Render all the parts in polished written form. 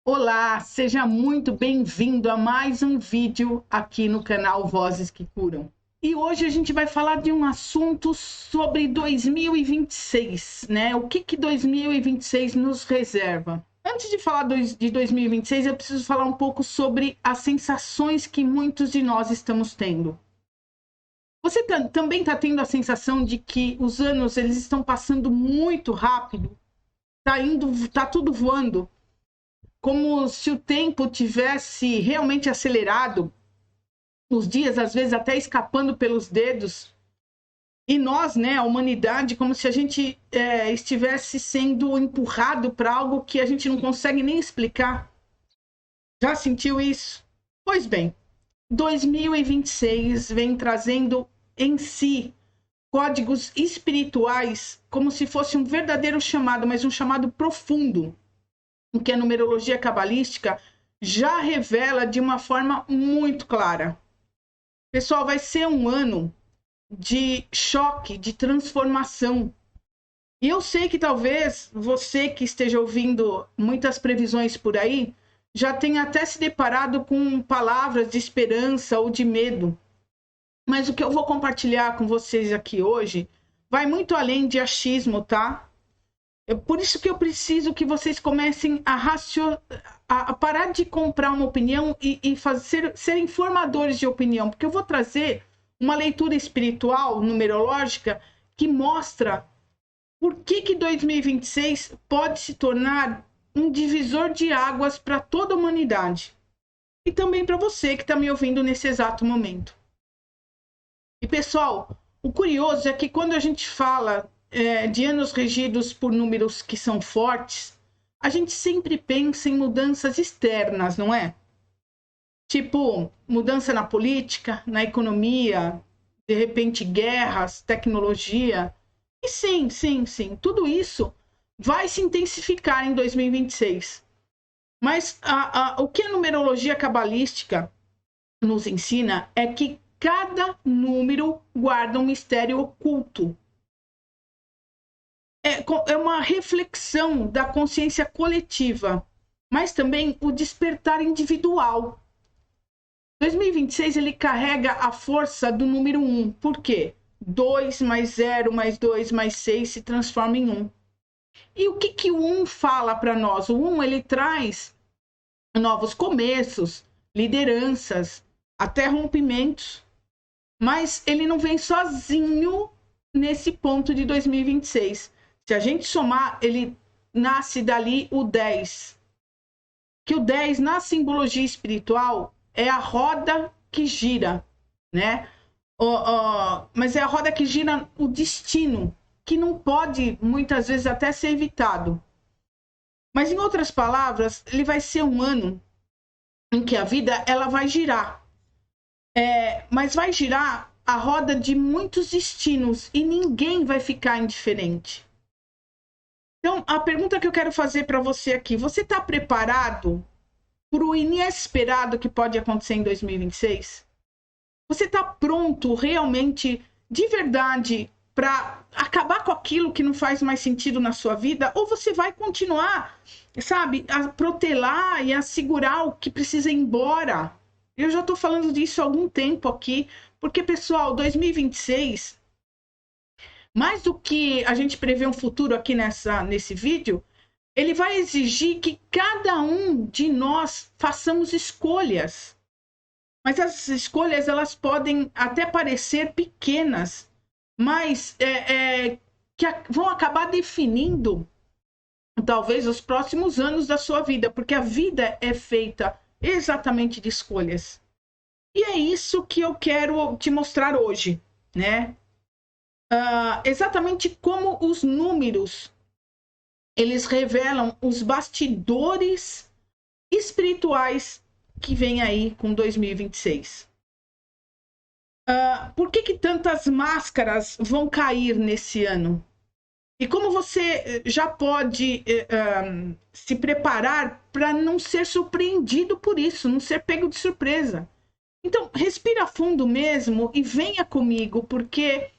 Olá, seja muito bem-vindo a mais um vídeo aqui no canal Vozes que Curam. E hoje a gente vai falar de um assunto sobre 2026, né? O que 2026 nos reserva? Antes de falar de 2026, eu preciso falar um pouco sobre as sensações que muitos de nós estamos tendo. Você também está tendo a sensação de que os anos eles estão passando muito rápido? Tá tudo voando? Como se o tempo tivesse realmente acelerado, os dias às vezes até escapando pelos dedos, e nós, né, a humanidade, como se a gente estivesse sendo empurrado para algo que a gente não consegue nem explicar. Já sentiu isso? Pois bem, 2026 vem trazendo em si códigos espirituais, como se fosse um verdadeiro chamado, mas um chamado profundo, o que a numerologia cabalística já revela de uma forma muito clara. Pessoal, vai ser um ano de choque, de transformação. E eu sei que talvez você que esteja ouvindo muitas previsões por aí já tenha até se deparado com palavras de esperança ou de medo. Mas o que eu vou compartilhar com vocês aqui hoje vai muito além de achismo, tá? É por isso que eu preciso que vocês comecem a parar de comprar uma opinião e serem formadores de opinião, porque eu vou trazer uma leitura espiritual, numerológica, que mostra por que 2026 pode se tornar um divisor de águas para toda a humanidade. E também para você que está me ouvindo nesse exato momento. E pessoal, o curioso é que quando a gente fala de anos regidos por números que são fortes, a gente sempre pensa em mudanças externas, não é? Tipo, mudança na política, na economia, de repente guerras, tecnologia. E sim, tudo isso vai se intensificar em 2026. Mas o que a numerologia cabalística nos ensina é que cada número guarda um mistério oculto. É uma reflexão da consciência coletiva, mas também o despertar individual. 2026 ele carrega a força do número 1. Por quê? 2 mais 0 mais 2 mais 6 se transforma em 1. E o que o 1 fala para nós? O 1 ele traz novos começos, lideranças, até rompimentos. Mas ele não vem sozinho nesse ponto de 2026. Se a gente somar, ele nasce dali o 10. Que o 10, na simbologia espiritual, é a roda que gira, né? Mas é a roda que gira o destino, que não pode, muitas vezes, até ser evitado. Mas, em outras palavras, ele vai ser um ano em que a vida ela vai girar. Mas vai girar a roda de muitos destinos e ninguém vai ficar indiferente. Então, a pergunta que eu quero fazer para você aqui, você está preparado para o inesperado que pode acontecer em 2026? Você está pronto realmente, de verdade, para acabar com aquilo que não faz mais sentido na sua vida? Ou você vai continuar, sabe, a protelar e a segurar o que precisa ir esse? Eu já estou falando disso há algum tempo aqui, porque, pessoal, 2026, mais do que a gente prevê um futuro aqui nesse vídeo, ele vai exigir que cada um de nós façamos escolhas. Mas as escolhas, elas podem até parecer pequenas, mas que vão acabar definindo, talvez, os próximos anos da sua vida, porque a vida é feita exatamente de escolhas. E é isso que eu quero te mostrar hoje, né? Exatamente como os números eles revelam os bastidores espirituais que vem aí com 2026. Por que tantas máscaras vão cair nesse ano? E como você já pode se preparar para não ser surpreendido por isso, não ser pego de surpresa? Então, respira fundo mesmo e venha comigo, porque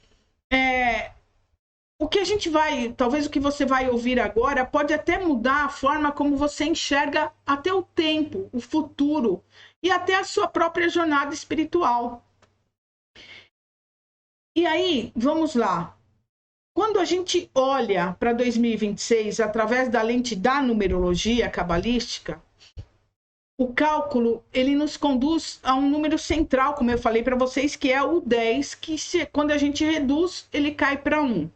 o que a gente vai, talvez o que você vai ouvir agora, pode até mudar a forma como você enxerga até o tempo, o futuro e até a sua própria jornada espiritual. E aí, vamos lá. Quando a gente olha para 2026 através da lente da numerologia cabalística, o cálculo ele nos conduz a um número central, como eu falei para vocês, que é o 10, que quando a gente reduz, ele cai para 1.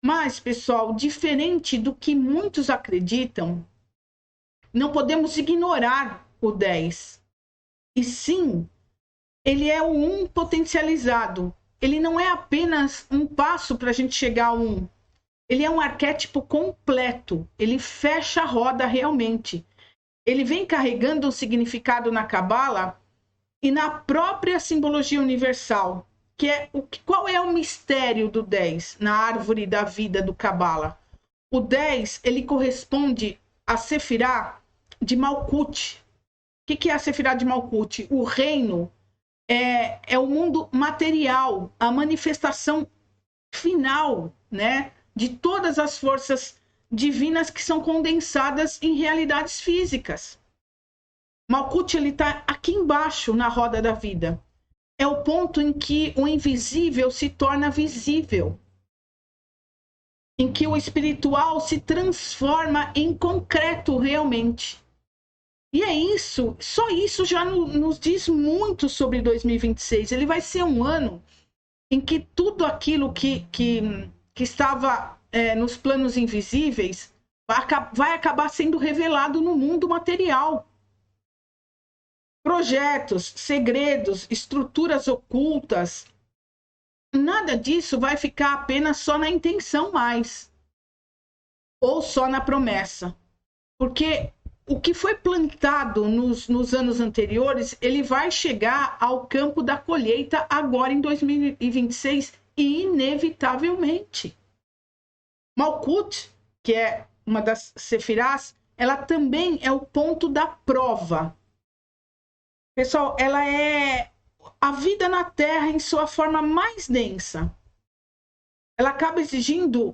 Mas, pessoal, diferente do que muitos acreditam, não podemos ignorar o 10. E sim, ele é o 1 potencializado. Ele não é apenas um passo para a gente chegar ao 1. Ele é um arquétipo completo. Ele fecha a roda realmente. Ele vem carregando um significado na Cabala e na própria simbologia universal. Qual é o mistério do 10 na árvore da vida do Cabala? O 10, ele corresponde a Sefirá de Malkut. O que é a Sefirá de Malkut? O reino é o mundo material, a manifestação final, né, de todas as forças divinas que são condensadas em realidades físicas. Malkut está aqui embaixo na roda da vida. É o ponto em que o invisível se torna visível, em que o espiritual se transforma em concreto realmente. E é isso, só isso já nos diz muito sobre 2026. Ele vai ser um ano em que tudo aquilo que estava nos planos invisíveis vai acabar sendo revelado no mundo material. Projetos, segredos, estruturas ocultas, nada disso vai ficar apenas só na intenção mais, ou só na promessa. Porque o que foi plantado nos anos anteriores, ele vai chegar ao campo da colheita agora em 2026, inevitavelmente. Malkut, que é uma das sefirás, ela também é o ponto da prova. Pessoal, ela é a vida na Terra em sua forma mais densa. Ela acaba exigindo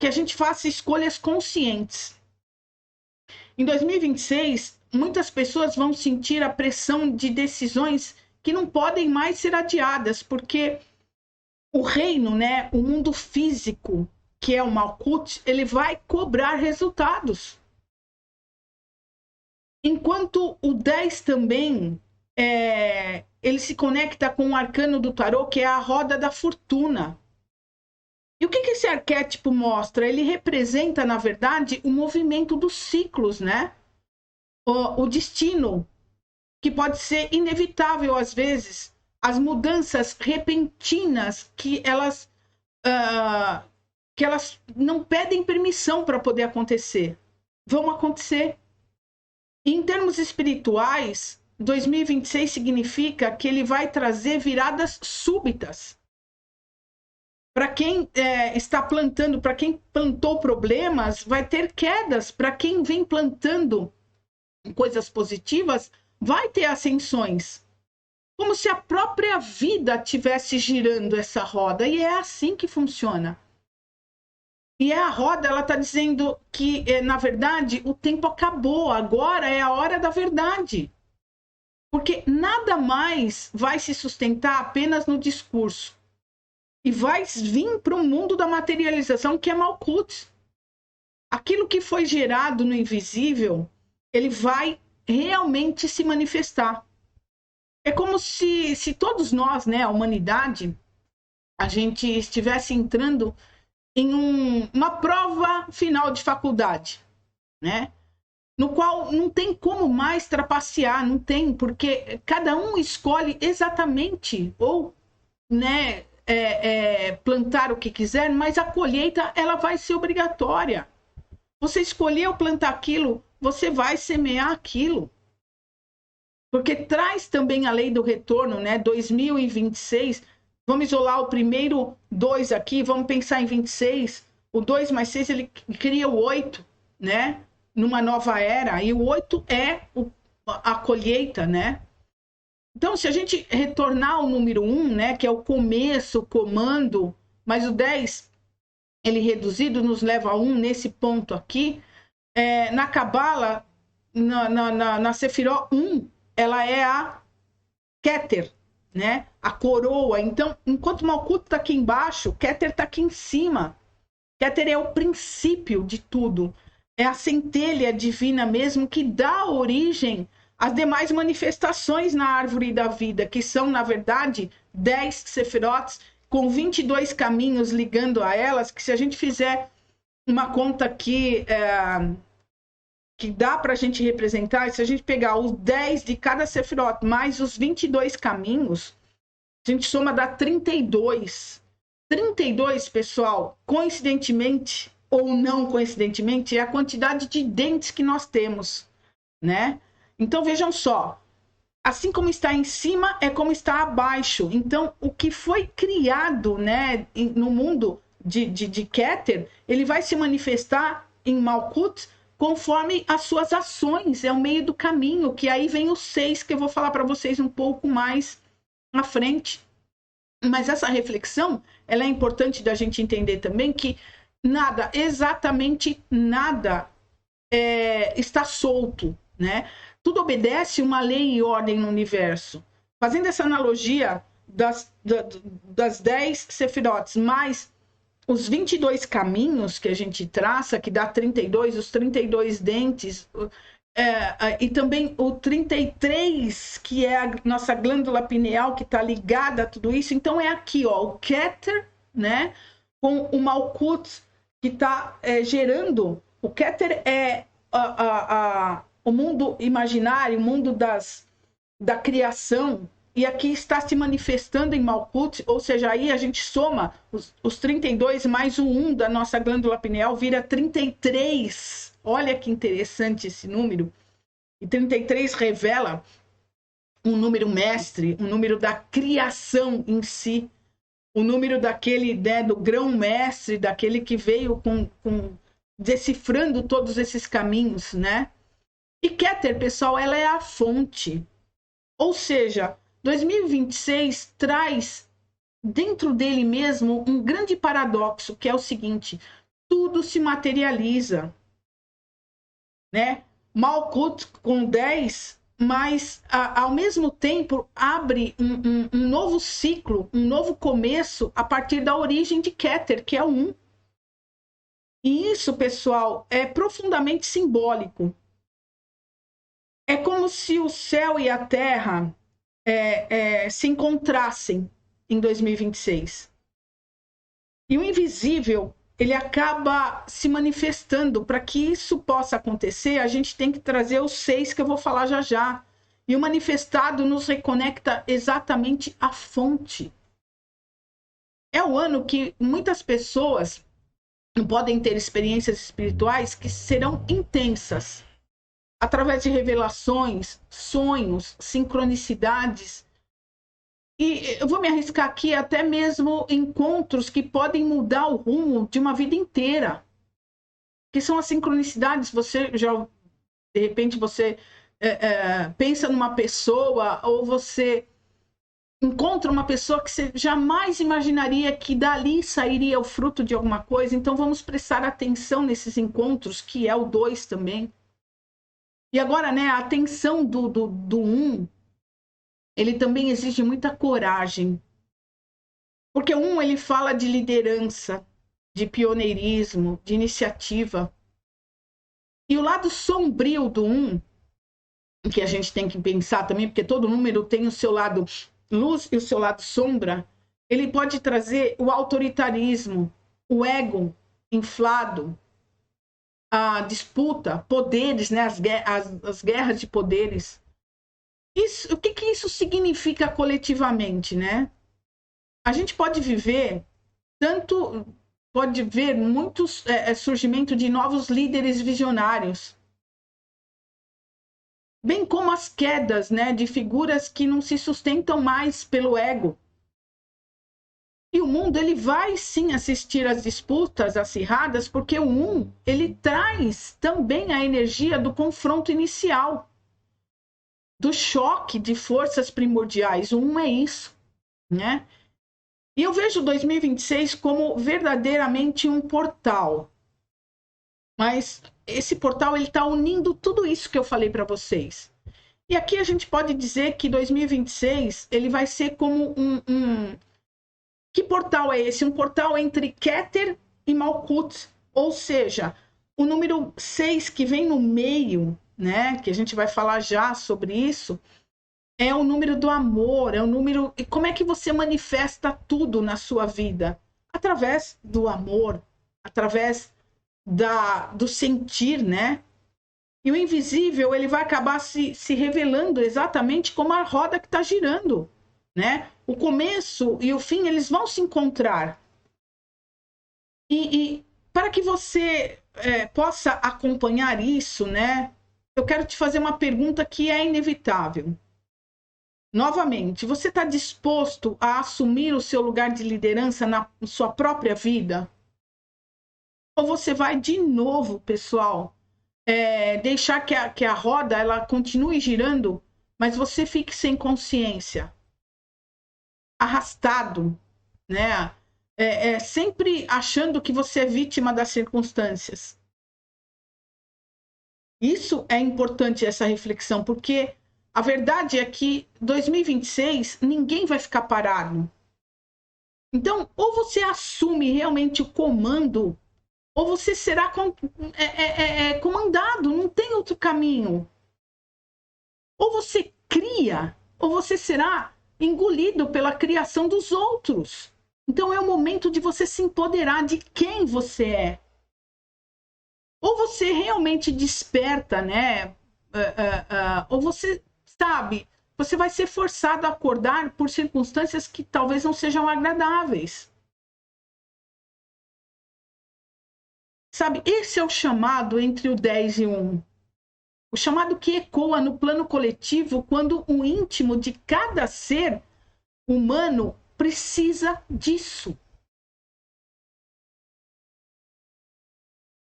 que a gente faça escolhas conscientes. Em 2026, muitas pessoas vão sentir a pressão de decisões que não podem mais ser adiadas, porque o reino, né, o mundo físico, que é o Malkut, ele vai cobrar resultados. Enquanto o 10 também, ele se conecta com o arcano do tarô, que é a roda da fortuna. E o que esse arquétipo mostra? Ele representa, na verdade, o movimento dos ciclos, né? O destino, que pode ser inevitável às vezes, as mudanças repentinas que elas não pedem permissão para poder acontecer. Vão acontecer. E, em termos espirituais, 2026 significa que ele vai trazer viradas súbitas. Para quem está plantando, para quem plantou problemas, vai ter quedas. Para quem vem plantando coisas positivas, vai ter ascensões. Como se a própria vida estivesse girando essa roda. E é assim que funciona. E a roda, ela está dizendo que, na verdade, o tempo acabou. Agora é a hora da verdade. Porque nada mais vai se sustentar apenas no discurso. E vai vir para o mundo da materialização, que é Malkut. Aquilo que foi gerado no invisível, ele vai realmente se manifestar. É como se todos nós, né, a humanidade, a gente estivesse entrando em uma prova final de faculdade, né? No qual não tem como mais trapacear, não tem, porque cada um escolhe exatamente, ou, né, plantar o que quiser, mas a colheita ela vai ser obrigatória. Você escolheu plantar aquilo, você vai semear aquilo. Porque traz também a lei do retorno, né? 2026, vamos isolar o primeiro 2 aqui, vamos pensar em 26. O 2 mais 6, ele cria o 8, né? Numa nova era, e o 8 é a colheita, né? Então, se a gente retornar ao número 1, né, que é o começo, o comando, mas o 10 ele reduzido nos leva a 1 nesse ponto aqui. Na Cabala, na Sefiró 1, ela é a Keter, né? A coroa. Então, enquanto Malkut está aqui embaixo, Keter está aqui em cima. Keter é o princípio de tudo. É a centelha divina mesmo que dá origem às demais manifestações na árvore da vida, que são, na verdade, 10 Sefirot, com 22 caminhos ligando a elas, que se a gente fizer uma conta aqui que dá para a gente representar, se a gente pegar os 10 de cada Sefirot mais os 22 caminhos, a gente soma dá 32. 32, pessoal, coincidentemente ou não coincidentemente, é a quantidade de dentes que nós temos, né? Então, vejam só, assim como está em cima, é como está abaixo. Então, o que foi criado, né, no mundo de Keter, ele vai se manifestar em Malkut conforme as suas ações, é o meio do caminho, que aí vem os 6, que eu vou falar para vocês um pouco mais à frente. Mas essa reflexão, ela é importante da gente entender também que nada, exatamente nada está solto, né? Tudo obedece uma lei e ordem no universo. Fazendo essa analogia das 10 Sefirot mais os 22 caminhos que a gente traça, que dá 32, os 32 dentes, e também o 33, que é a nossa glândula pineal, que está ligada a tudo isso. Então, é aqui, ó, o Keter, né, com o Malkut, que está gerando. O Keter é o mundo imaginário, o mundo da criação, e aqui está se manifestando em Malkut, ou seja, aí a gente soma os 32 mais o 1 da nossa glândula pineal, vira 33. Olha que interessante esse número. E 33 revela um número mestre, um número da criação em si, o número daquele, né, do grão-mestre, daquele que veio decifrando todos esses caminhos, né? E Keter, pessoal, ela é a fonte. Ou seja, 2026 traz dentro dele mesmo um grande paradoxo, que é o seguinte: tudo se materializa, né? Malkut com 10, mas ao mesmo tempo abre um novo ciclo, um novo começo a partir da origem de Keter, que é o 1. E isso, pessoal, é profundamente simbólico. É como se o céu e a terra se encontrassem em 2026. E o invisível, ele acaba se manifestando. Para que isso possa acontecer, a gente tem que trazer os 6 que eu vou falar já já. E o manifestado nos reconecta exatamente à fonte. É o ano que muitas pessoas podem ter experiências espirituais que serão intensas, através de revelações, sonhos, sincronicidades. E eu vou me arriscar aqui até mesmo encontros que podem mudar o rumo de uma vida inteira. Que são as sincronicidades. Você já, de repente, você pensa numa pessoa, ou você encontra uma pessoa que você jamais imaginaria que dali sairia o fruto de alguma coisa. Então vamos prestar atenção nesses encontros, que é o 2 também. E agora, né, a atenção do 1, ele também exige muita coragem. Porque o 1, ele fala de liderança, de pioneirismo, de iniciativa. E o lado sombrio do 1, que a gente tem que pensar também, porque todo número tem o seu lado luz e o seu lado sombra, ele pode trazer o autoritarismo, o ego inflado, a disputa, poderes, né, as guerras de poderes. Isso, o que isso significa coletivamente, né? A gente pode viver pode ver muitos surgimento de novos líderes visionários, bem como as quedas, né, de figuras que não se sustentam mais pelo ego. E o mundo, ele vai sim assistir às disputas acirradas, porque o 1, ele traz também a energia do confronto inicial, do choque de forças primordiais. O 1 é isso, né? E eu vejo 2026 como verdadeiramente um portal. Mas esse portal ele está unindo tudo isso que eu falei para vocês. E aqui a gente pode dizer que 2026 ele vai ser como Que portal é esse? Um portal entre Keter e Malkuth. Ou seja, o número 6 que vem no meio, né? Que a gente vai falar já sobre isso, é o número do amor, é o número. E como é que você manifesta tudo na sua vida? Através do amor, através do sentir, né? E o invisível ele vai acabar se revelando exatamente como a roda que está girando, né? O começo e o fim eles vão se encontrar. E para que você possa acompanhar isso, né? Eu quero te fazer uma pergunta que é inevitável. Novamente, você está disposto a assumir o seu lugar de liderança na sua própria vida? Ou você vai de novo, pessoal, deixar que a roda ela continue girando, mas você fique sem consciência, arrastado, né? Sempre achando que você é vítima das circunstâncias. Isso é importante, essa reflexão, porque a verdade é que 2026 ninguém vai ficar parado. Então, ou você assume realmente o comando, ou você será comandado, não tem outro caminho. Ou você cria, ou você será engolido pela criação dos outros. Então é o momento de você se empoderar de quem você é. Ou você realmente desperta, né? Ou você sabe, você vai ser forçado a acordar por circunstâncias que talvez não sejam agradáveis. Sabe, esse é o chamado entre o 10 e o 1. O chamado que ecoa no plano coletivo quando o íntimo de cada ser humano precisa disso.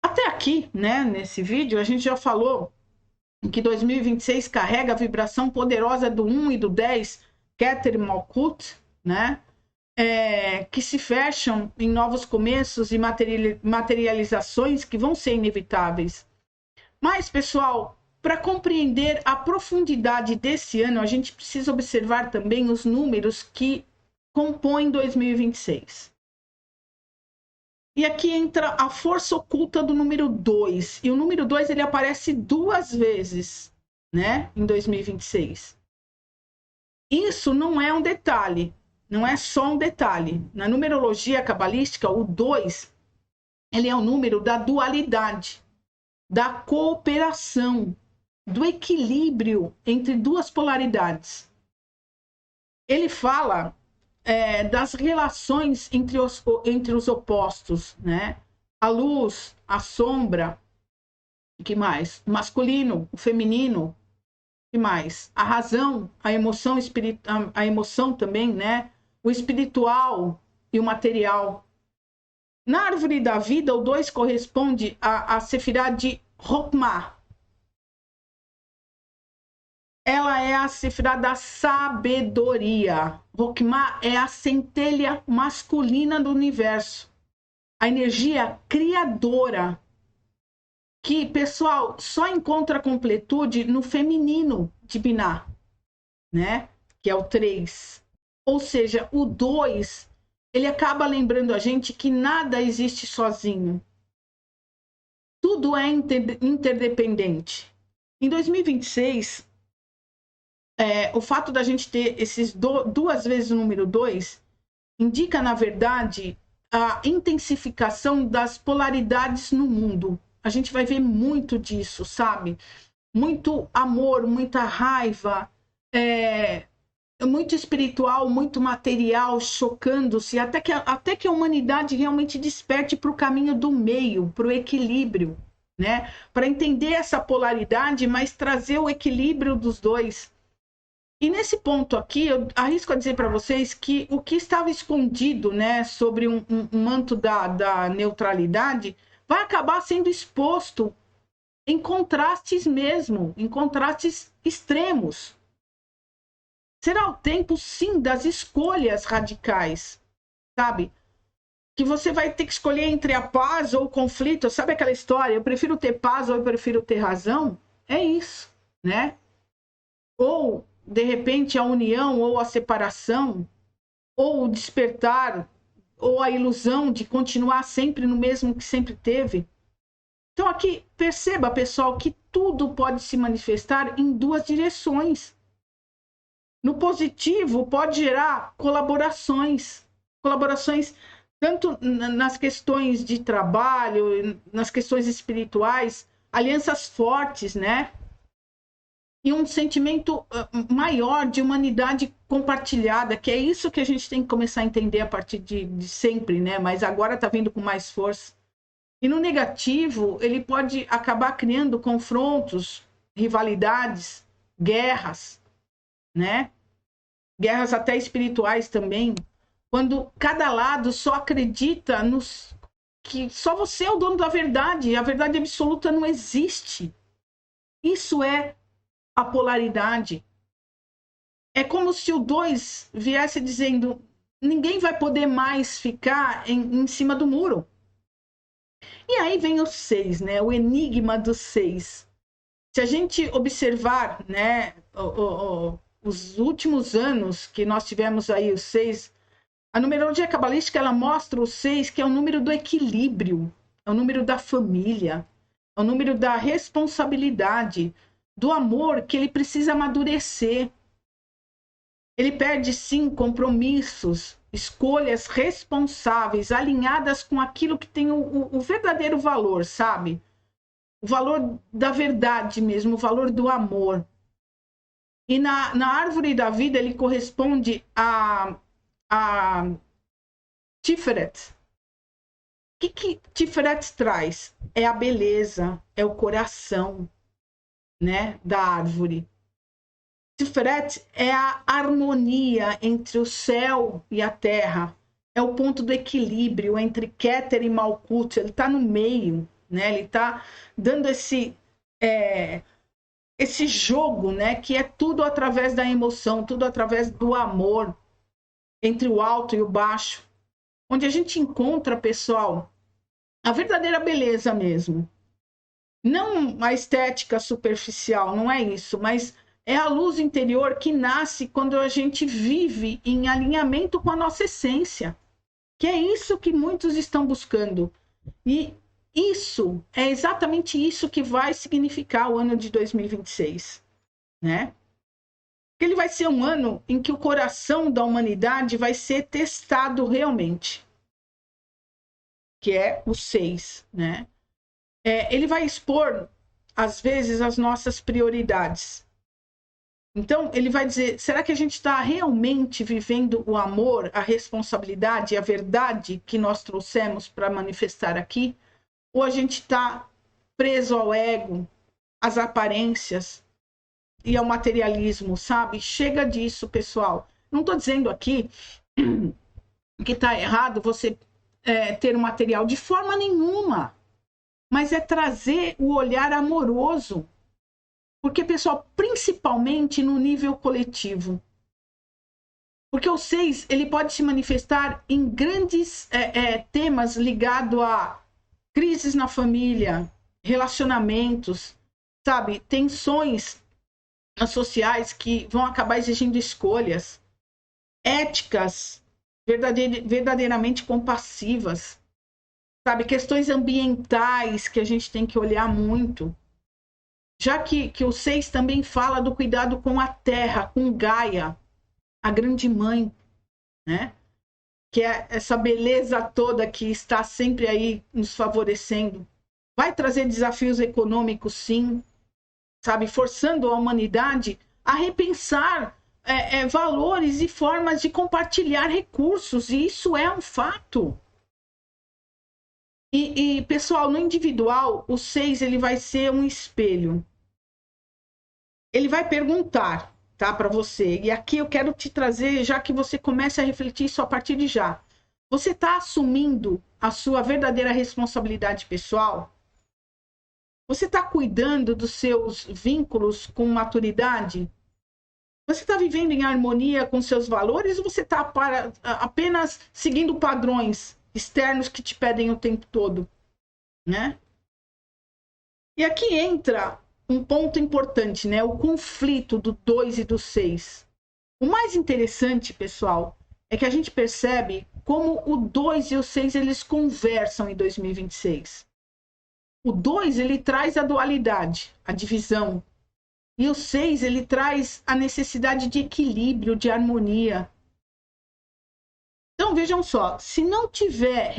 Até aqui, né, nesse vídeo, a gente já falou que 2026 carrega a vibração poderosa do 1 e do 10, Keter e Malkuth, né? Que se fecham em novos começos e materializações que vão ser inevitáveis. Mas, pessoal, para compreender a profundidade desse ano, a gente precisa observar também os números que compõem 2026. E aqui entra a força oculta do número 2. E o número 2 ele aparece 2 vezes, né, em 2026. Isso não é um detalhe, não é só um detalhe. Na numerologia cabalística, o 2 ele é o número da dualidade, da cooperação, do equilíbrio entre duas polaridades. Ele fala das relações entre os opostos, né? A luz, a sombra, o que mais? O masculino, o feminino, o que mais? A razão, a emoção, a emoção também, né? O espiritual e o material. Na árvore da vida, o 2 corresponde a Sefirá de Hokmah. Ela é a Sefirá da sabedoria. Hokmah é a centelha masculina do universo. A energia criadora. Que, pessoal, só encontra completude no feminino de Binah, né? Que é o 3. Ou seja, o 2, ele acaba lembrando a gente que nada existe sozinho. Tudo é interdependente. Em 2026, o fato da gente ter esses 2 vezes o número 2 indica, na verdade, a intensificação das polaridades no mundo. A gente vai ver muito disso, sabe? Muito amor, muita raiva, muito espiritual, muito material, chocando-se, até que a humanidade realmente desperte para o caminho do meio, para o equilíbrio, né? Para entender essa polaridade, mas trazer o equilíbrio dos dois. E nesse ponto aqui, eu arrisco a dizer para vocês que o que estava escondido, né, sobre um manto da neutralidade, vai acabar sendo exposto em contrastes mesmo, em contrastes extremos. Será o tempo, sim, das escolhas radicais. sabe? Que você vai ter que escolher entre a paz ou o conflito. Sabe aquela história? Eu prefiro ter paz ou eu prefiro ter razão? É isso, né? Ou, de repente, a união ou a separação, ou o despertar, ou a ilusão de continuar sempre no mesmo que sempre teve. Então, aqui, perceba, pessoal, que tudo pode se manifestar em duas direções. No positivo, pode gerar colaborações tanto nas questões de trabalho, nas questões espirituais, alianças fortes, né? E um sentimento maior de humanidade compartilhada, que é isso que a gente tem que começar a entender a partir de sempre, né? Mas agora está vindo com mais força. E no negativo, ele pode acabar criando confrontos, rivalidades, guerras, né? Guerras até espirituais também, quando cada lado só acredita que só você é o dono da verdade, a verdade absoluta não existe. Isso é a polaridade. É como se o 2 viesse dizendo: ninguém vai poder mais ficar em cima do muro. E aí vem o 6, né? O enigma do 6. Se a gente observar, né, os últimos anos que nós tivemos aí, o 6, a numerologia cabalística, ela mostra o 6, que é o número do equilíbrio, é o número da família, é o número da responsabilidade, do amor que ele precisa amadurecer. Ele perde, sim, compromissos, escolhas responsáveis, alinhadas com aquilo que tem o verdadeiro valor, sabe? O valor da verdade mesmo, o valor do amor. E na árvore da vida, ele corresponde a Tiferet. O que Tiferet traz? É a beleza, é o coração, né, da árvore. Tiferet é a harmonia entre o céu e a terra. É o ponto do equilíbrio entre Keter e Malkuth. Ele está no meio, né? Ele está dando esse jogo, né? Que é tudo através da emoção, tudo através do amor, entre o alto e o baixo. Onde a gente encontra, pessoal, a verdadeira beleza mesmo. Não a estética superficial, não é isso, mas é a luz interior que nasce quando a gente vive em alinhamento com a nossa essência, que é isso que muitos estão buscando. E isso é exatamente isso que vai significar o ano de 2026, né? Ele vai ser um ano em que o coração da humanidade vai ser testado realmente, que é o 6, né? Ele vai expor, às vezes, as nossas prioridades. Então, ele vai dizer, será que a gente está realmente vivendo o amor, a responsabilidade, a verdade que nós trouxemos para manifestar aqui? Ou a gente está preso ao ego, às aparências e ao materialismo, sabe? Chega disso, pessoal. Não estou dizendo aqui que está errado você ter um material de forma nenhuma, mas é trazer o olhar amoroso. Porque, pessoal, principalmente no nível coletivo. Porque o 6, ele pode se manifestar em grandes temas ligados a crises na família, relacionamentos, sabe? Tensões sociais que vão acabar exigindo escolhas, éticas verdadeiramente compassivas, sabe? Questões ambientais que a gente tem que olhar muito. Já que o 6 também fala do cuidado com a terra, com Gaia, a grande mãe, né? Que é essa beleza toda que está sempre aí nos favorecendo. Vai trazer desafios econômicos, sim, sabe? Forçando a humanidade a repensar valores e formas de compartilhar recursos, e isso é um fato. E pessoal, no individual, o 6 ele vai ser um espelho. Ele vai perguntar, tá, para você. E aqui eu quero te trazer, já que você começa a refletir isso a partir de já. Você está assumindo a sua verdadeira responsabilidade pessoal? Você está cuidando dos seus vínculos com maturidade? Você está vivendo em harmonia com seus valores ou você está apenas seguindo padrões externos que te pedem o tempo todo, né? E aqui entra um ponto importante, né? O conflito do 2 e do 6. O mais interessante, pessoal, é que a gente percebe como o 2 e o 6 eles conversam em 2026. O 2 ele traz a dualidade, a divisão. E o 6 ele traz a necessidade de equilíbrio, de harmonia. Então vejam só, se não tiver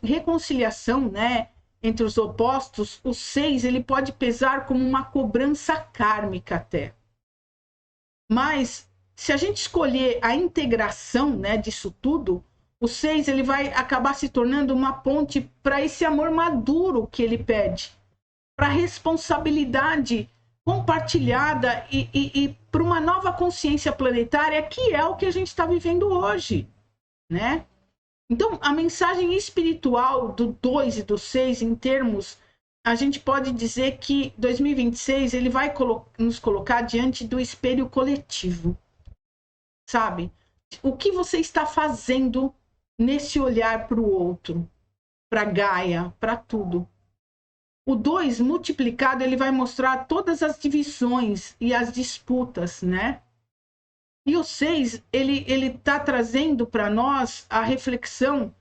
reconciliação, né, entre os opostos, o 6 ele pode pesar como uma cobrança kármica até. Mas se a gente escolher a integração, né, disso tudo, o 6 ele vai acabar se tornando uma ponte para esse amor maduro que ele pede, para a responsabilidade compartilhada e para uma nova consciência planetária, que é o que a gente está vivendo hoje, né? Então, a mensagem espiritual do 2 e do 6, em termos, a gente pode dizer que 2026 ele vai nos colocar diante do espelho coletivo, sabe? O que você está fazendo nesse olhar para o outro, para Gaia, para tudo. O 2 multiplicado, ele vai mostrar todas as divisões e as disputas, né? E o 6, ele tá trazendo para nós a reflexão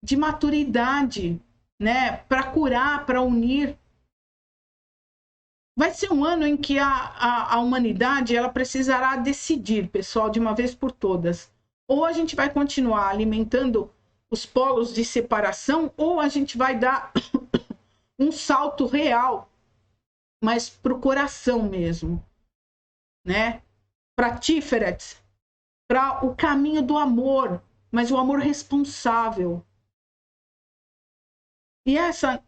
de maturidade, né? Para curar, para unir. Vai ser um ano em que a humanidade ela precisará decidir, pessoal, de uma vez por todas. Ou a gente vai continuar alimentando os polos de separação, ou a gente vai dar um salto real, mas para o coração mesmo, né? Para Tiferet, para o caminho do amor, mas o amor responsável. E essa,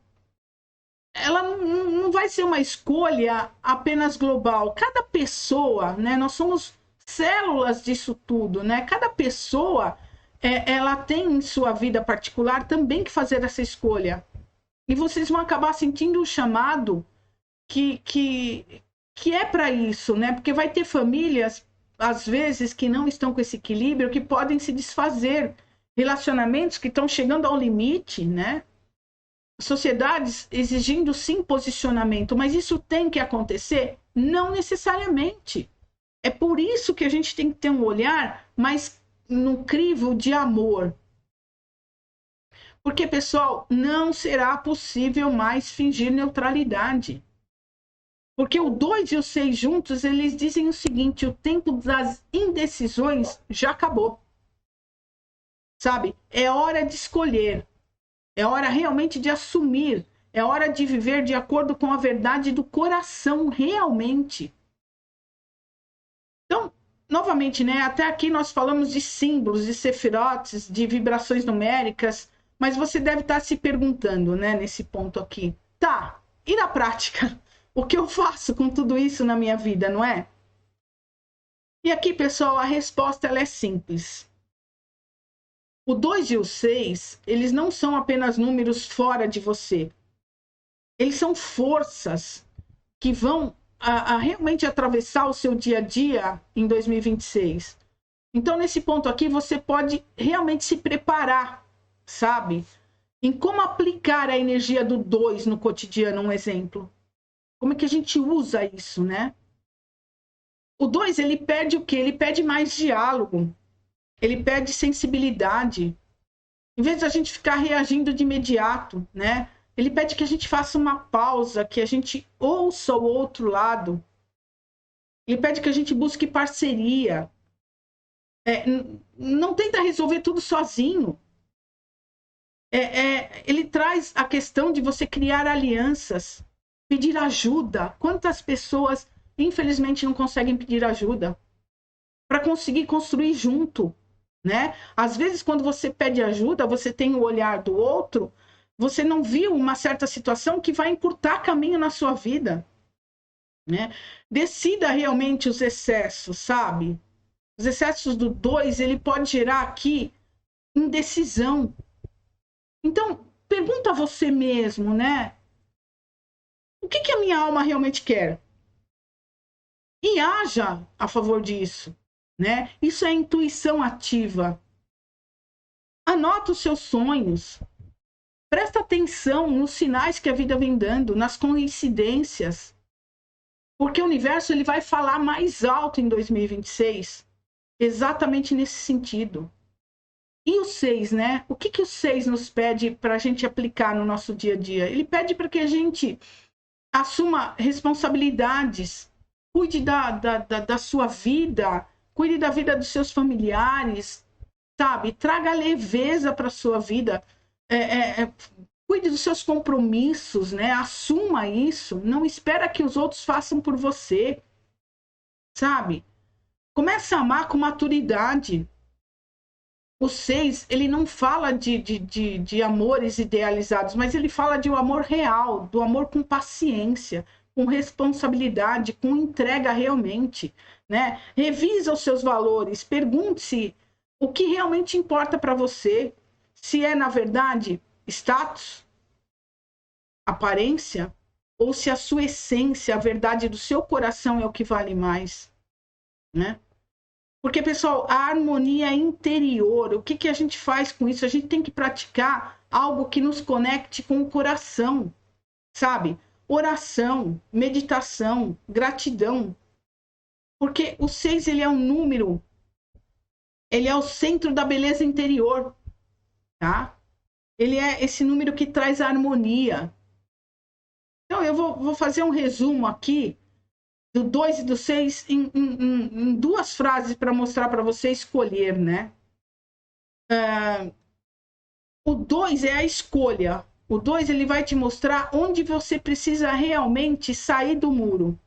ela não vai ser uma escolha apenas global. Cada pessoa, né? Nós somos células disso tudo, né? Cada pessoa, ela tem em sua vida particular também que fazer essa escolha. E vocês vão acabar sentindo o chamado que é para isso, né? Porque vai ter famílias, às vezes, que não estão com esse equilíbrio, que podem se desfazer. Relacionamentos que estão chegando ao limite, né? Sociedades exigindo, sim, posicionamento. Mas isso tem que acontecer? Não necessariamente. É por isso que a gente tem que ter um olhar mais no crivo de amor. Porque, pessoal, não será possível mais fingir neutralidade. Porque o 2 e o 6 juntos, eles dizem o seguinte: o tempo das indecisões já acabou. Sabe? É hora de escolher. É hora realmente de assumir. É hora de viver de acordo com a verdade do coração, realmente. Então, novamente, né? Até aqui nós falamos de símbolos, de sefirotes, de vibrações numéricas, mas você deve estar se perguntando, né, nesse ponto aqui. Tá, e na prática? O que eu faço com tudo isso na minha vida, não é? E aqui, pessoal, a resposta ela é simples. O 2 e o 6, eles não são apenas números fora de você. Eles são forças que vão a realmente atravessar o seu dia a dia em 2026. Então, nesse ponto aqui, você pode realmente se preparar, sabe? Em como aplicar a energia do 2 no cotidiano, um exemplo. Como é que a gente usa isso, né? O 2, ele pede o quê? Ele pede mais diálogo. Ele pede sensibilidade. Em vez de a gente ficar reagindo de imediato, né? Ele pede que a gente faça uma pausa, que a gente ouça o outro lado. Ele pede que a gente busque parceria. Não tenta resolver tudo sozinho. Ele traz a questão de você criar alianças, pedir ajuda. Quantas pessoas, infelizmente, não conseguem pedir ajuda para conseguir construir junto, né? Às vezes, quando você pede ajuda, você tem o olhar do outro, você não viu uma certa situação que vai encurtar caminho na sua vida, né? Decida realmente os excessos, sabe? Os excessos do 2, ele pode gerar aqui indecisão. Então, pergunta a você mesmo, né? O que a minha alma realmente quer? E haja a favor disso. né? Isso é intuição ativa. Anota os seus sonhos. Presta atenção nos sinais que a vida vem dando, nas coincidências. Porque o universo ele vai falar mais alto em 2026, exatamente nesse sentido. E o 6, né? O que o 6 nos pede para a gente aplicar no nosso dia a dia? Ele pede para que a gente assuma responsabilidades, cuide da sua vida, cuide da vida dos seus familiares, sabe? Traga leveza para a sua vida, cuide dos seus compromissos, né? Assuma isso, não espera que os outros façam por você, sabe? Comece a amar com maturidade. O 6, ele não fala de amores idealizados, mas ele fala de um amor real, do amor com paciência, com responsabilidade, com entrega realmente, né? Revisa os seus valores, pergunte-se o que realmente importa para você, se é, na verdade, status, aparência, ou se a sua essência, a verdade do seu coração é o que vale mais, né? Porque, pessoal, a harmonia interior, o que a gente faz com isso? A gente tem que praticar algo que nos conecte com o coração, sabe? Oração, meditação, gratidão. Porque o 6, ele é um número, ele é o centro da beleza interior, tá? Ele é esse número que traz a harmonia. Então, eu vou fazer um resumo aqui do 2 e do 6 em duas frases para mostrar para você escolher, né? O 2 é a escolha. O 2 ele vai te mostrar onde você precisa realmente sair do muro.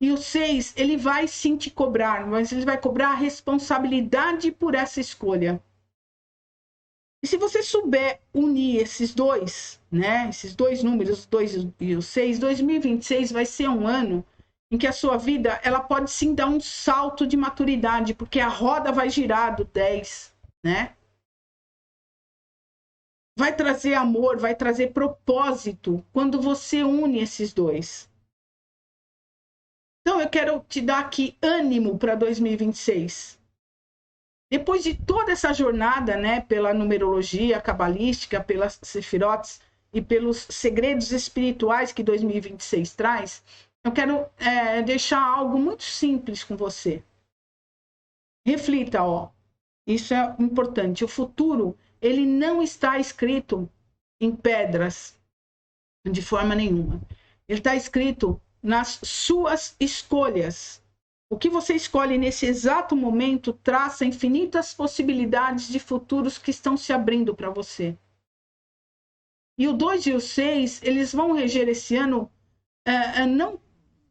E o 6 ele vai sim te cobrar, mas ele vai cobrar a responsabilidade por essa escolha. E se você souber unir esses dois, né? Esses dois números, o 2 e o 6, 2026 vai ser um ano em que a sua vida ela pode sim dar um salto de maturidade, porque a roda vai girar do 10, né? Vai trazer amor, vai trazer propósito quando você une esses dois. Então eu quero te dar aqui ânimo para 2026. Depois de toda essa jornada, né, pela numerologia cabalística, pelas sefirotes e pelos segredos espirituais que 2026 traz, eu quero deixar algo muito simples com você. Reflita, ó. Isso é importante. O futuro, ele não está escrito em pedras de forma nenhuma. Ele está escrito nas suas escolhas. O que você escolhe nesse exato momento traça infinitas possibilidades de futuros que estão se abrindo para você. E o 2 e o 6, eles vão reger esse ano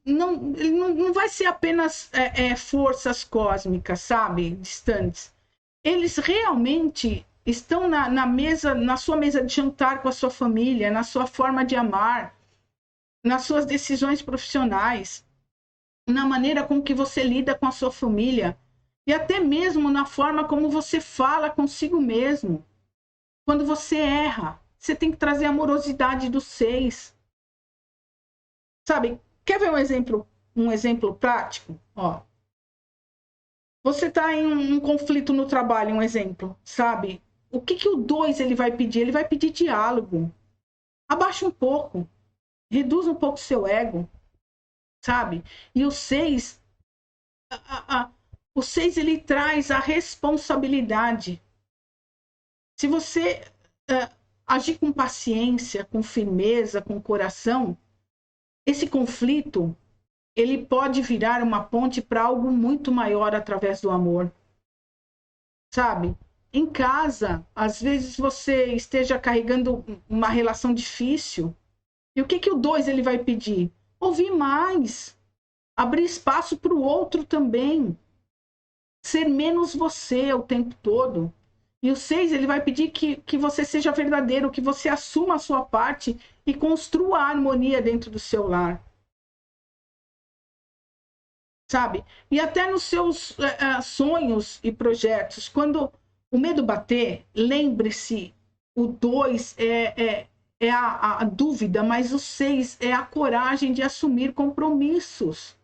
não vai ser apenas forças cósmicas, sabe, distantes. Eles realmente estão na sua mesa de jantar com a sua família, na sua forma de amar, nas suas decisões profissionais, na maneira com que você lida com a sua família e até mesmo na forma como você fala consigo mesmo. Quando você erra, você tem que trazer a amorosidade do 6. Sabe? Quer ver um exemplo prático? Ó, você está em um conflito no trabalho, um exemplo, sabe? O que o 2 ele vai pedir? Ele vai pedir diálogo. Abaixa um pouco. Reduz um pouco o seu ego, sabe? E o 6, o 6 ele traz a responsabilidade. Se você agir com paciência, com firmeza, com coração, esse conflito ele pode virar uma ponte para algo muito maior através do amor, sabe? Em casa, às vezes você esteja carregando uma relação difícil. E o que o 2 ele vai pedir? Ouvir mais, abrir espaço para o outro também, ser menos você o tempo todo. E o 6 ele vai pedir que você seja verdadeiro, que você assuma a sua parte e construa a harmonia dentro do seu lar. Sabe? E até nos seus sonhos e projetos, quando o medo bater, lembre-se, o 2 é a dúvida, mas o 6 é a coragem de assumir compromissos.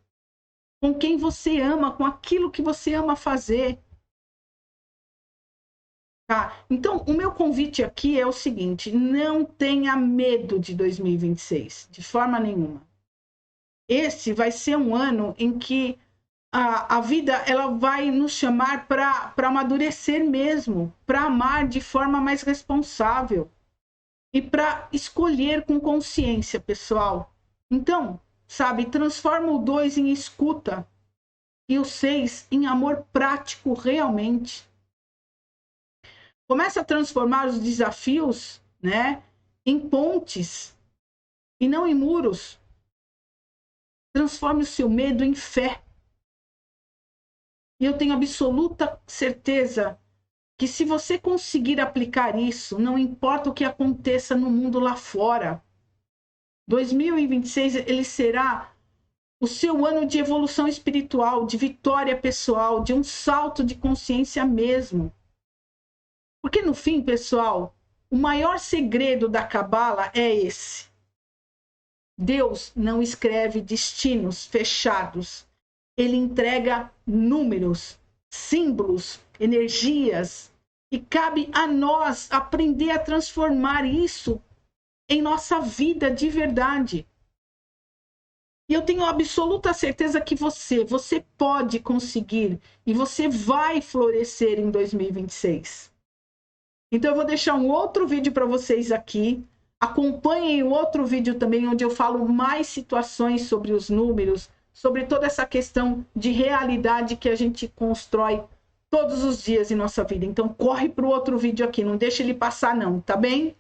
com quem você ama, com aquilo que você ama fazer. Tá? Então, o meu convite aqui é o seguinte: não tenha medo de 2026, de forma nenhuma. Esse vai ser um ano em que a vida ela vai nos chamar para amadurecer mesmo, para amar de forma mais responsável e para escolher com consciência, pessoal. Então, sabe, transforma o 2 em escuta e o 6 em amor prático realmente. Começa a transformar os desafios, né, em pontes e não em muros. Transforme o seu medo em fé. E eu tenho absoluta certeza que se você conseguir aplicar isso, não importa o que aconteça no mundo lá fora, 2026 ele será o seu ano de evolução espiritual, de vitória pessoal, de um salto de consciência mesmo. Porque no fim, pessoal, o maior segredo da Cabala é esse. Deus não escreve destinos fechados. Ele entrega números, símbolos, energias. E cabe a nós aprender a transformar isso em nossa vida de verdade. E eu tenho absoluta certeza que você pode conseguir e você vai florescer em 2026. Então eu vou deixar um outro vídeo para vocês aqui. Acompanhem o outro vídeo também, onde eu falo mais situações sobre os números, sobre toda essa questão de realidade que a gente constrói todos os dias em nossa vida. Então corre para o outro vídeo aqui, não deixa ele passar não, tá bem?